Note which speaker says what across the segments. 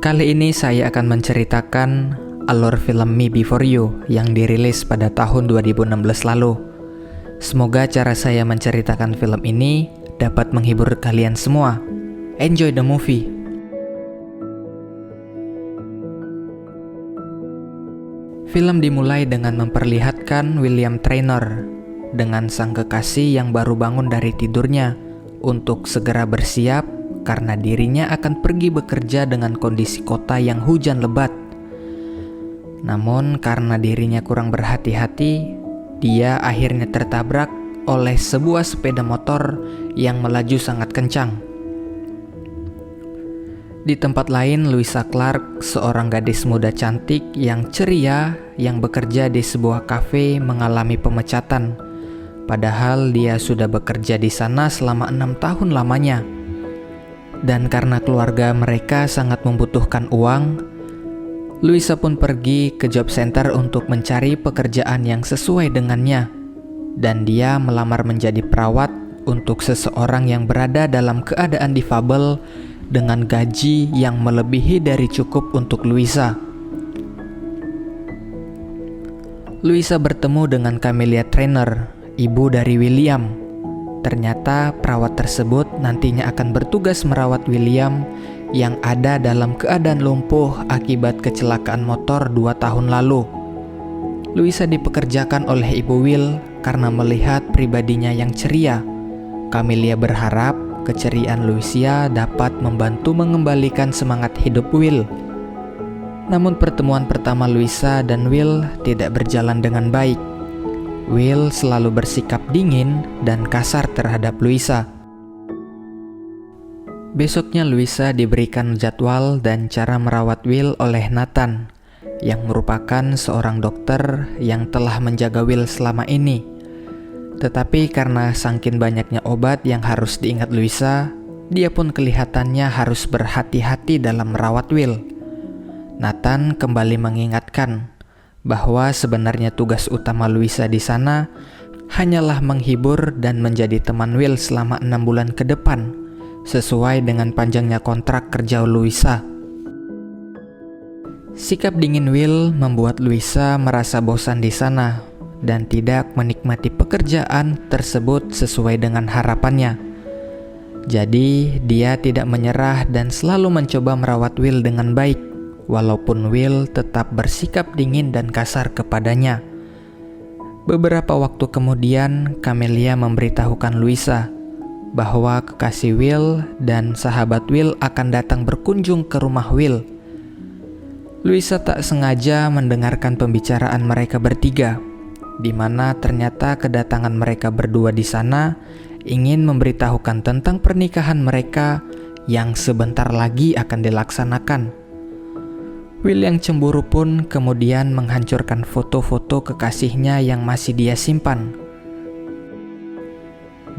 Speaker 1: Kali ini saya akan menceritakan alur film Me Before You yang dirilis pada tahun 2016 lalu. Semoga cara saya menceritakan film ini dapat menghibur kalian semua. Enjoy the movie. Film dimulai dengan memperlihatkan William Traynor dengan sang kekasih yang baru bangun dari tidurnya untuk segera bersiap karena dirinya akan pergi bekerja dengan kondisi kota yang hujan lebat. Namun karena dirinya kurang berhati-hati, dia akhirnya tertabrak oleh sebuah sepeda motor yang melaju sangat kencang. Di tempat lain, Louisa Clark, seorang gadis muda cantik yang ceria yang bekerja di sebuah kafe, mengalami pemecatan. Padahal dia sudah bekerja di sana selama 6 tahun lamanya. Dan karena keluarga mereka sangat membutuhkan uang, Louisa pun pergi ke job center untuk mencari pekerjaan yang sesuai dengannya. Dan dia melamar menjadi perawat untuk seseorang yang berada dalam keadaan difabel dengan gaji yang melebihi dari cukup untuk Louisa. Louisa bertemu dengan Camelia Traynor, ibu dari William. Ternyata perawat tersebut nantinya akan bertugas merawat William yang ada dalam keadaan lumpuh akibat kecelakaan motor 2 tahun lalu. Louisa dipekerjakan oleh ibu Will karena melihat pribadinya yang ceria. Camelia berharap keceriaan Louisa dapat membantu mengembalikan semangat hidup Will. Namun pertemuan pertama Louisa dan Will tidak berjalan dengan baik. Will selalu bersikap dingin dan kasar terhadap Louisa. Besoknya Louisa diberikan jadwal dan cara merawat Will oleh Nathan, yang merupakan seorang dokter yang telah menjaga Will selama ini. Tetapi karena saking banyaknya obat yang harus diingat Louisa, dia pun kelihatannya harus berhati-hati dalam merawat Will. Nathan kembali mengingatkan bahwa sebenarnya tugas utama Louisa di sana hanyalah menghibur dan menjadi teman Will selama 6 bulan ke depan, sesuai dengan panjangnya kontrak kerja Louisa. Sikap dingin Will membuat Louisa merasa bosan di sana dan tidak menikmati pekerjaan tersebut sesuai dengan harapannya. Jadi dia tidak menyerah dan selalu mencoba merawat Will dengan baik, walaupun Will tetap bersikap dingin dan kasar kepadanya. Beberapa waktu kemudian, Camelia memberitahukan Louisa bahwa kekasih Will dan sahabat Will akan datang berkunjung ke rumah Will. Louisa tak sengaja mendengarkan pembicaraan mereka bertiga, di mana ternyata kedatangan mereka berdua di sana ingin memberitahukan tentang pernikahan mereka yang sebentar lagi akan dilaksanakan. Will yang cemburu pun kemudian menghancurkan foto-foto kekasihnya yang masih dia simpan.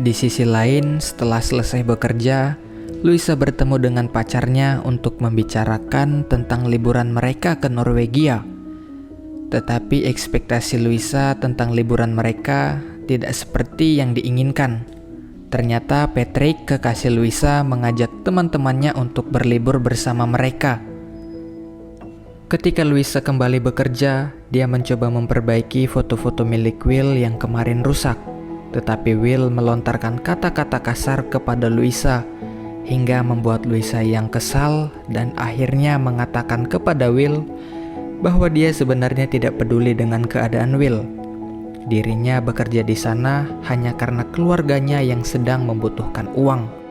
Speaker 1: Di sisi lain, setelah selesai bekerja, Louisa bertemu dengan pacarnya untuk membicarakan tentang liburan mereka ke Norwegia. Tetapi ekspektasi Louisa tentang liburan mereka tidak seperti yang diinginkan. Ternyata Patrick, kekasih Louisa, mengajak teman-temannya untuk berlibur bersama mereka. Ketika Louisa kembali bekerja, dia mencoba memperbaiki foto-foto milik Will yang kemarin rusak. Tetapi Will melontarkan kata-kata kasar kepada Louisa hingga membuat Louisa yang kesal dan akhirnya mengatakan kepada Will bahwa dia sebenarnya tidak peduli dengan keadaan Will. Dirinya bekerja di sana hanya karena keluarganya yang sedang membutuhkan uang.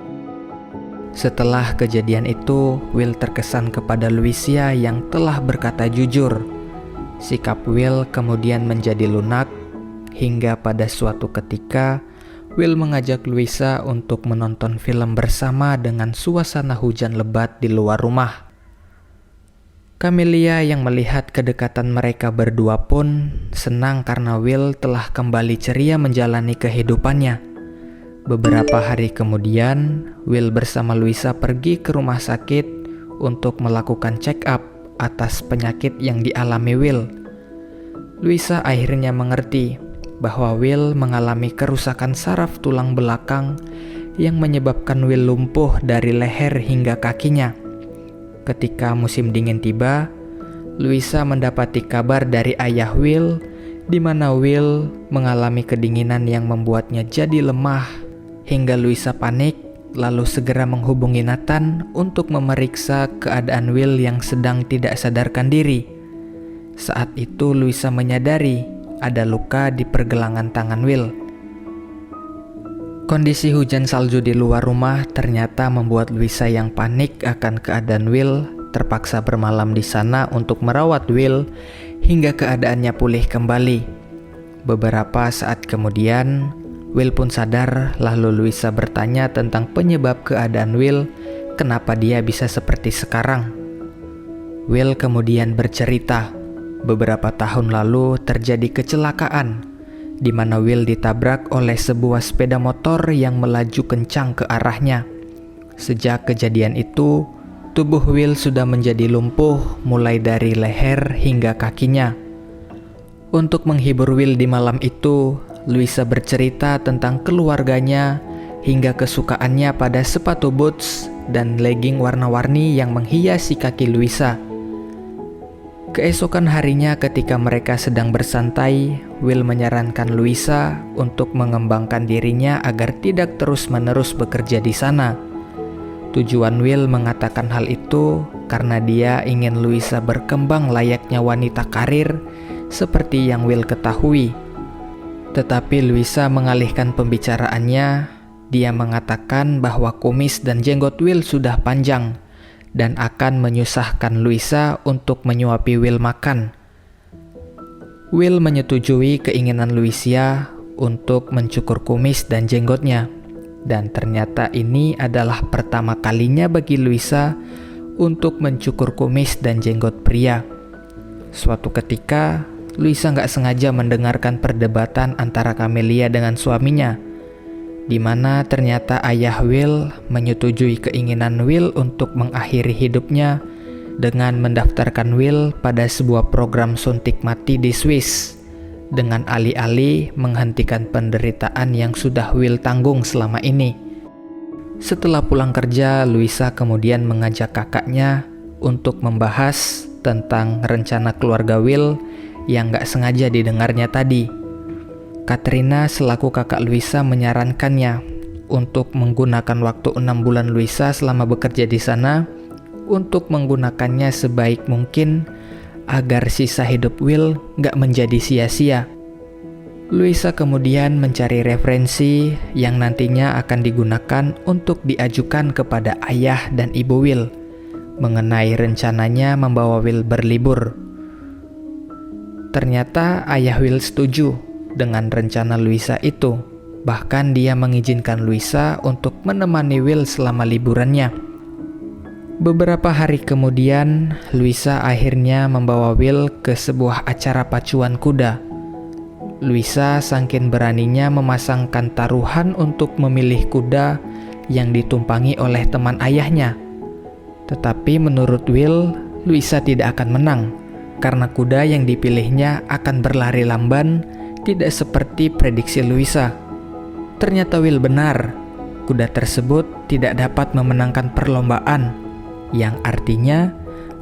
Speaker 1: Setelah kejadian itu, Will terkesan kepada Louisa yang telah berkata jujur. Sikap Will kemudian menjadi lunak, hingga pada suatu ketika, Will mengajak Louisa untuk menonton film bersama dengan suasana hujan lebat di luar rumah. Camelia yang melihat kedekatan mereka berdua pun senang karena Will telah kembali ceria menjalani kehidupannya. Beberapa hari kemudian, Will bersama Louisa pergi ke rumah sakit untuk melakukan check up atas penyakit yang dialami Will. Louisa akhirnya mengerti bahwa Will mengalami kerusakan saraf tulang belakang yang menyebabkan Will lumpuh dari leher hingga kakinya. ketika musim dingin tiba, Louisa mendapati kabar dari ayah Will, di mana Will mengalami kedinginan yang membuatnya jadi lemah, hingga Louisa panik lalu segera menghubungi Nathan untuk memeriksa keadaan Will yang sedang tidak sadarkan diri. Saat itu Louisa menyadari ada luka di pergelangan tangan Will. Kondisi hujan salju di luar rumah ternyata membuat Louisa yang panik akan keadaan Will terpaksa bermalam di sana untuk merawat Will hingga keadaannya pulih kembali. Beberapa saat kemudian, Will pun sadar, lalu Louisa bertanya tentang penyebab keadaan Will, kenapa dia bisa seperti sekarang. Will kemudian bercerita, beberapa tahun lalu terjadi kecelakaan di mana Will ditabrak oleh sebuah sepeda motor yang melaju kencang ke arahnya. Sejak kejadian itu, tubuh Will sudah menjadi lumpuh mulai dari leher hingga kakinya. Untuk menghibur Will di malam itu, Louisa bercerita tentang keluarganya hingga kesukaannya pada sepatu boots dan legging warna-warni yang menghiasi kaki Louisa. Keesokan harinya ketika mereka sedang bersantai, Will menyarankan Louisa untuk mengembangkan dirinya agar tidak terus-menerus bekerja di sana. Tujuan Will mengatakan hal itu karena dia ingin Louisa berkembang layaknya wanita karir seperti yang Will ketahui. Tetapi Louisa mengalihkan pembicaraannya. Dia mengatakan bahwa kumis dan jenggot Will sudah panjang dan akan menyusahkan Louisa untuk menyuapi Will makan. Will menyetujui keinginan Louisa untuk mencukur kumis dan jenggotnya, dan ternyata ini adalah pertama kalinya bagi Louisa untuk mencukur kumis dan jenggot pria. Suatu ketika, Louisa nggak sengaja mendengarkan perdebatan antara Camelia dengan suaminya, di mana ternyata ayah Will menyetujui keinginan Will untuk mengakhiri hidupnya dengan mendaftarkan Will pada sebuah program suntik mati di Swiss, dengan alih-alih menghentikan penderitaan yang sudah Will tanggung selama ini. Setelah pulang kerja, Louisa kemudian mengajak kakaknya untuk membahas tentang rencana keluarga Will yang gak sengaja didengarnya tadi. Katrina selaku kakak Louisa menyarankannya untuk menggunakan waktu 6 bulan Louisa selama bekerja di sana untuk menggunakannya sebaik mungkin agar sisa hidup Will gak menjadi sia-sia. Louisa kemudian mencari referensi yang nantinya akan digunakan untuk diajukan kepada ayah dan ibu Will mengenai rencananya membawa Will berlibur. Ternyata ayah Will setuju dengan rencana Louisa itu. Bahkan dia mengizinkan Louisa untuk menemani Will selama liburannya. Beberapa hari kemudian, Louisa akhirnya membawa Will ke sebuah acara pacuan kuda. Louisa saking beraninya memasangkan taruhan untuk memilih kuda yang ditumpangi oleh teman ayahnya. Tetapi menurut Will, Louisa tidak akan menang karena kuda yang dipilihnya akan berlari lamban, tidak seperti prediksi Louisa. Ternyata Will benar, kuda tersebut tidak dapat memenangkan perlombaan, yang artinya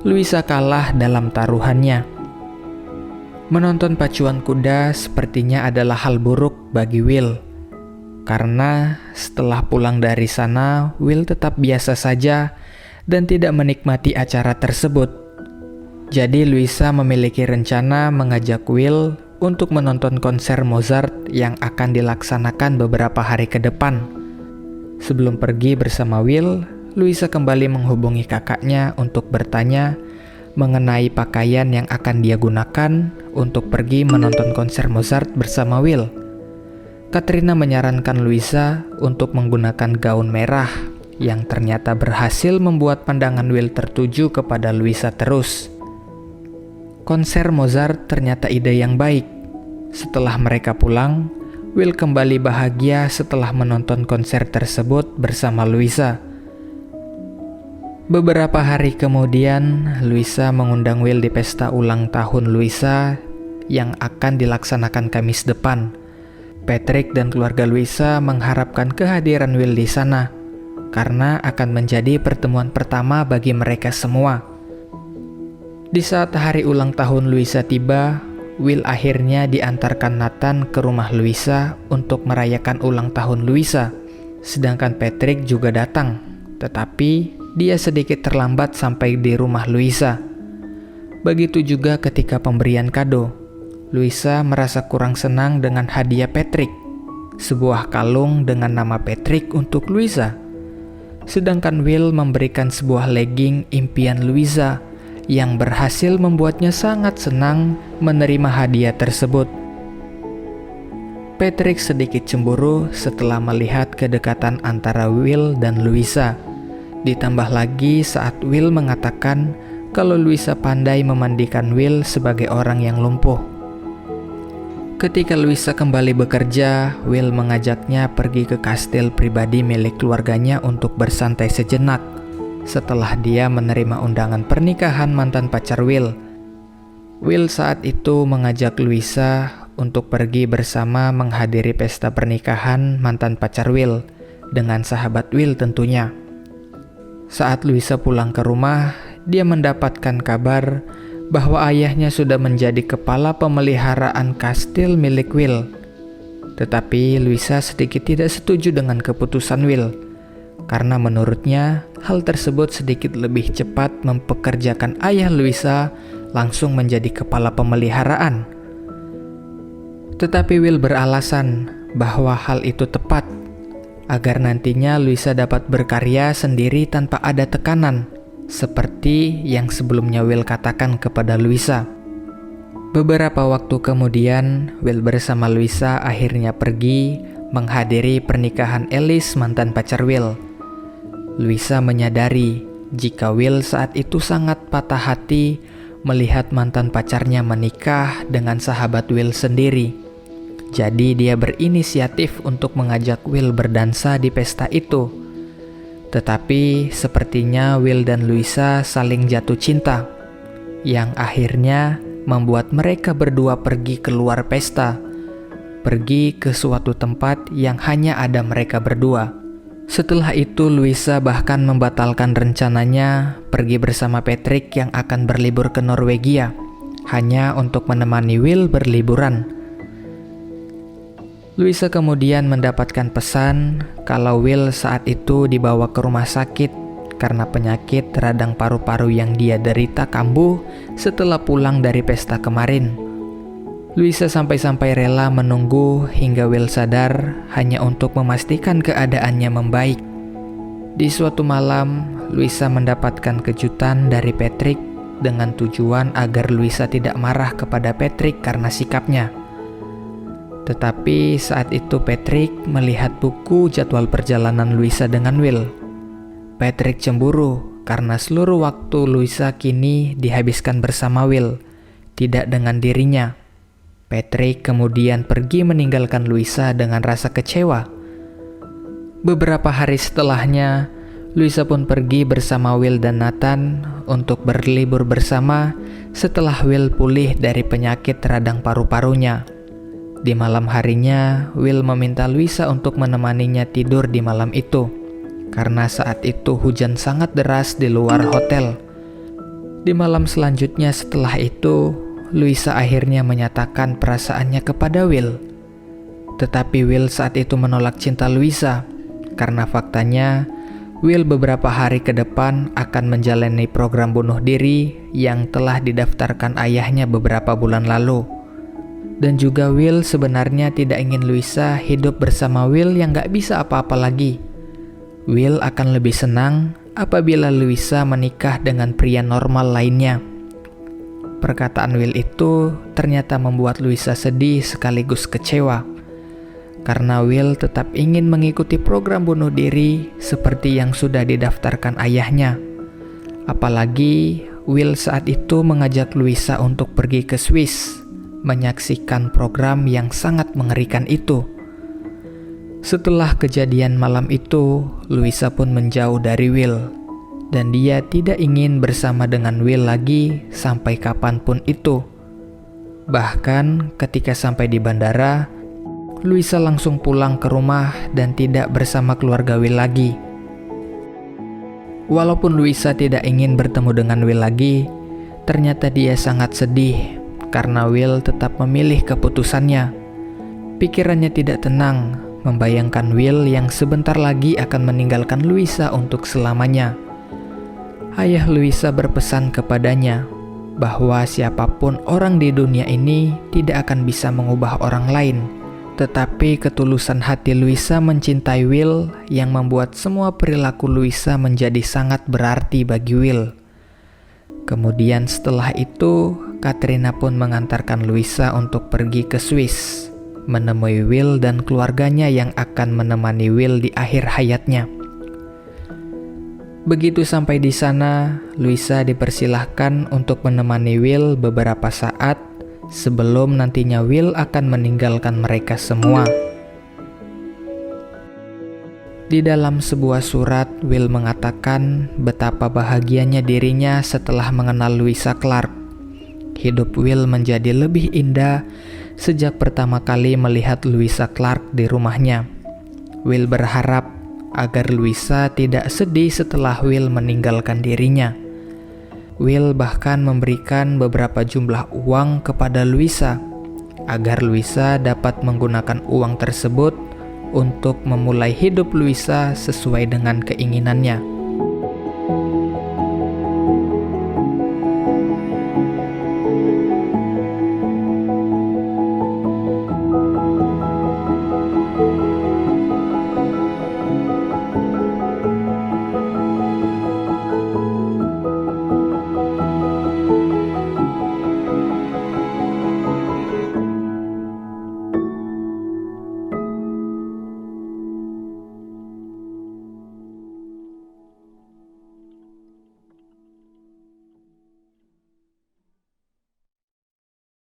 Speaker 1: Louisa kalah dalam taruhannya. Menonton pacuan kuda sepertinya adalah hal buruk bagi Will, karena setelah pulang dari sana, Will tetap biasa saja dan tidak menikmati acara tersebut. Jadi Louisa memiliki rencana mengajak Will untuk menonton konser Mozart yang akan dilaksanakan beberapa hari ke depan. Sebelum pergi bersama Will, Louisa kembali menghubungi kakaknya untuk bertanya mengenai pakaian yang akan dia gunakan untuk pergi menonton konser Mozart bersama Will. Katrina menyarankan Louisa untuk menggunakan gaun merah yang ternyata berhasil membuat pandangan Will tertuju kepada Louisa terus. Konser Mozart ternyata ide yang baik. Setelah mereka pulang, Will kembali bahagia setelah menonton konser tersebut bersama Louisa. Beberapa hari kemudian, Louisa mengundang Will di pesta ulang tahun Louisa yang akan dilaksanakan Kamis depan. Patrick dan keluarga Louisa mengharapkan kehadiran Will di sana. karena akan menjadi pertemuan pertama bagi mereka semua. Di saat hari ulang tahun Louisa tiba, Will akhirnya diantarkan Nathan ke rumah Louisa untuk merayakan ulang tahun Louisa. Sedangkan Patrick juga datang, tetapi dia sedikit terlambat sampai di rumah Louisa. Begitu juga ketika pemberian kado. Louisa merasa kurang senang dengan hadiah Patrick, sebuah kalung dengan nama Patrick untuk Louisa. Sedangkan Will memberikan sebuah legging impian Louisa yang berhasil membuatnya sangat senang menerima hadiah tersebut. Patrick sedikit cemburu setelah melihat kedekatan antara Will dan Louisa. Ditambah lagi saat Will mengatakan kalau Louisa pandai memandikan Will sebagai orang yang lumpuh. Ketika Louisa kembali bekerja, Will mengajaknya pergi ke kastil pribadi milik keluarganya untuk bersantai sejenak setelah dia menerima undangan pernikahan mantan pacar Will. Will saat itu mengajak Louisa untuk pergi bersama menghadiri pesta pernikahan mantan pacar Will dengan sahabat Will tentunya. Saat Louisa pulang ke rumah, dia mendapatkan kabar bahwa ayahnya sudah menjadi kepala pemeliharaan kastil milik Will. Tetapi Louisa sedikit tidak setuju dengan keputusan Will, karena menurutnya hal tersebut sedikit lebih cepat mempekerjakan ayah Louisa langsung menjadi kepala pemeliharaan. Tetapi Will beralasan bahwa hal itu tepat, agar nantinya Louisa dapat berkarya sendiri tanpa ada tekanan, seperti yang sebelumnya Will katakan kepada Louisa. Beberapa waktu kemudian, Will bersama Louisa akhirnya pergi menghadiri pernikahan Alice mantan pacar Will. Louisa menyadari jika Will saat itu sangat patah hati melihat mantan pacarnya menikah dengan sahabat Will sendiri. Jadi dia berinisiatif untuk mengajak Will berdansa di pesta itu. Tetapi sepertinya Will dan Louisa saling jatuh cinta, yang akhirnya membuat mereka berdua pergi keluar pesta, pergi ke suatu tempat yang hanya ada mereka berdua. Setelah itu Louisa bahkan membatalkan rencananya pergi bersama Patrick yang akan berlibur ke Norwegia, hanya untuk menemani Will berliburan. Louisa kemudian mendapatkan pesan kalau Will saat itu dibawa ke rumah sakit karena penyakit radang paru-paru yang dia derita kambuh setelah pulang dari pesta kemarin. Louisa sampai-sampai rela menunggu hingga Will sadar hanya untuk memastikan keadaannya membaik. Di suatu malam, Louisa mendapatkan kejutan dari Patrick dengan tujuan agar Louisa tidak marah kepada Patrick karena sikapnya. Tetapi saat itu Patrick melihat buku jadwal perjalanan Louisa dengan Will. Patrick cemburu karena seluruh waktu Louisa kini dihabiskan bersama Will, tidak dengan dirinya. Patrick kemudian pergi meninggalkan Louisa dengan rasa kecewa. Beberapa hari setelahnya, Louisa pun pergi bersama Will dan Nathan untuk berlibur bersama setelah Will pulih dari penyakit radang paru-parunya. Di malam harinya, Will meminta Louisa untuk menemaninya tidur di malam itu, karena saat itu hujan sangat deras di luar hotel. Di malam selanjutnya setelah itu, Louisa akhirnya menyatakan perasaannya kepada Will. Tetapi Will saat itu menolak cinta Louisa, karena faktanya Will beberapa hari ke depan akan menjalani program bunuh diri yang telah didaftarkan ayahnya beberapa bulan lalu. Dan juga Will sebenarnya tidak ingin Louisa hidup bersama Will yang gak bisa apa-apa lagi. Will akan lebih senang apabila Louisa menikah dengan pria normal lainnya. Perkataan Will itu ternyata membuat Louisa sedih sekaligus kecewa, karena Will tetap ingin mengikuti program bunuh diri seperti yang sudah didaftarkan ayahnya. Apalagi Will saat itu mengajak Louisa untuk pergi ke Swiss menyaksikan program yang sangat mengerikan itu. Setelah kejadian malam itu, Louisa pun menjauh dari Will, dan dia tidak ingin bersama dengan Will lagi sampai kapanpun itu. Bahkan ketika sampai di bandara, Louisa langsung pulang ke rumah dan tidak bersama keluarga Will lagi. Walaupun Louisa tidak ingin bertemu dengan Will lagi, ternyata dia sangat sedih karena Will tetap memilih keputusannya. Pikirannya tidak tenang, membayangkan Will yang sebentar lagi akan meninggalkan Louisa untuk selamanya. Ayah Louisa berpesan kepadanya bahwa siapapun orang di dunia ini tidak akan bisa mengubah orang lain. Tetapi ketulusan hati Louisa mencintai Will yang membuat semua perilaku Louisa menjadi sangat berarti bagi Will. Kemudian setelah itu, Katrina pun mengantarkan Louisa untuk pergi ke Swiss, menemui Will dan keluarganya yang akan menemani Will di akhir hayatnya. Begitu sampai di sana, Louisa dipersilahkan untuk menemani Will beberapa saat sebelum nantinya Will akan meninggalkan mereka semua. Di dalam sebuah surat, Will mengatakan betapa bahagianya dirinya setelah mengenal Louisa Clark. Hidup Will menjadi lebih indah sejak pertama kali melihat Louisa Clark di rumahnya. Will berharap agar Louisa tidak sedih setelah Will meninggalkan dirinya. Will bahkan memberikan beberapa jumlah uang kepada Louisa agar Louisa dapat menggunakan uang tersebut untuk memulai hidup Louisa sesuai dengan keinginannya.